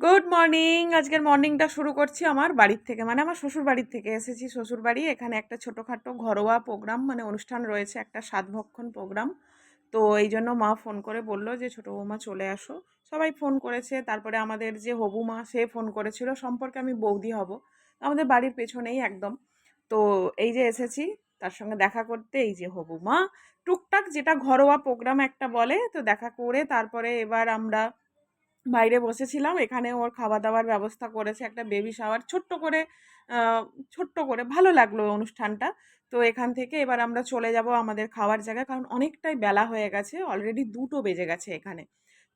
Good morning. আজকের মর্নিংটা শুরু করছি আমার বাড়ির থেকে, মানে আমার শ্বশুর বাড়ির থেকে এসেছি। শ্বশুর বাড়ি, এখানে একটা ছোটোখাটো ঘরোয়া প্রোগ্রাম, মানে অনুষ্ঠান রয়েছে, একটা সাতভক্ষণ প্রোগ্রাম। তো এই জন্য মা ফোন করে বলল যে ছোটো বৌমা চলে আসো। সবাই ফোন করেছে, তারপরে আমাদের যে হবু মা সে ফোন করেছিল, সম্পর্কে আমি বৌদি হব, আমাদের বাড়ির পেছনেই একদম। তো এই যে এসেছি তার সঙ্গে দেখা করতে, এই যে হবু মা। টুকটাক যেটা ঘরোয়া প্রোগ্রাম একটা বলে, তো দেখা করে তারপরে এবার আমরা বাইরে বসেছিলাম। এখানে ওর খাওয়া-দাওয়ার ব্যবস্থা করেছে, একটা বেবি শাওয়ার ছোট্ট করে, আ ছোট্ট করে। ভালো লাগলো অনুষ্ঠানটা। তো এখান থেকে এবার আমরা চলে যাব আমাদের খাওয়ার জায়গায়। কারণ অনেকটাই বেলা হয়ে গেছে। অলরেডি ২টো বেজে গেছে এখানে।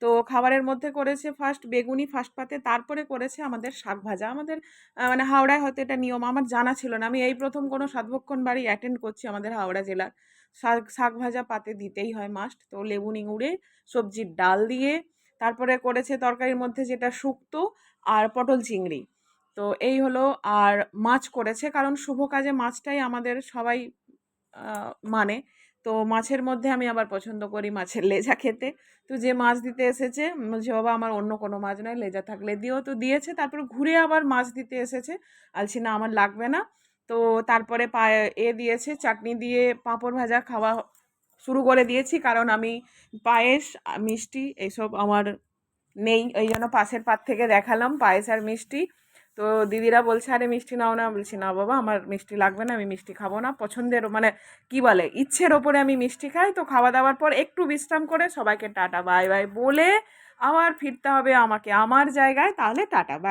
তো খাবারের মধ্যে করেছে ফার্স্ট বেগুনি ফার্স্ট পাতে, তারপরে করেছে আমাদের শাক ভাজা। আমাদের মানে হাওড়ায় হয়তো এটা নিয়ম, আমার জানা ছিল না। আমি এই ১ম কোনো সাতভক্ষণ বাড়ি অ্যাটেন্ড করছি আমাদের হাওড়া জেলার। শাক ভাজা পাতে দিতেই হয় মাস্ট। তো লেবু নিঙুড়ে, সবজির ডাল দিয়ে, তারপরে করেছে তরকারির মধ্যে যেটা শুক্তো আর পটল চিংড়ি। তো এই হলো। আর মাছ করেছে, কারণ শুভ কাজে মাছটাই আমাদের সবাই মানে। তো মাছের মধ্যে আমি আবার পছন্দ করি মাছের লেজা খেতে। তো যে মাছ দিতে এসেছে বলছে, বাবা আমার অন্য কোনো মাছ নয়, লেজা থাকলে দিও। তো দিয়েছে, তারপর ঘুরে আবার মাছ দিতে এসেছে। আলছি না, আমার লাগবে না। তো তারপরে দিয়েছে চাটনি দিয়ে পাঁপড় ভাজা খাওয়া শুরু করে দিয়েছি, কারণ আমি পায়েস মিষ্টি এইসব আমার নেই, ওই জন্য পাশের পাত থেকে দেখালাম পায়েস আর মিষ্টি। তো দিদিরা বলছে, আরে মিষ্টি নাও না। বলছি, না বাবা আমার মিষ্টি লাগবে না, আমি মিষ্টি খাবো না। পছন্দের মানে কি বলে, ইচ্ছের ওপরে আমি মিষ্টি খাই। তো খাওয়া দাওয়ার পর একটু বিশ্রাম করে সবাইকে টাটা বাই বাই বলে আবার ফিরতে হবে আমাকে আমার জায়গায়। তাহলে টাটা বাই।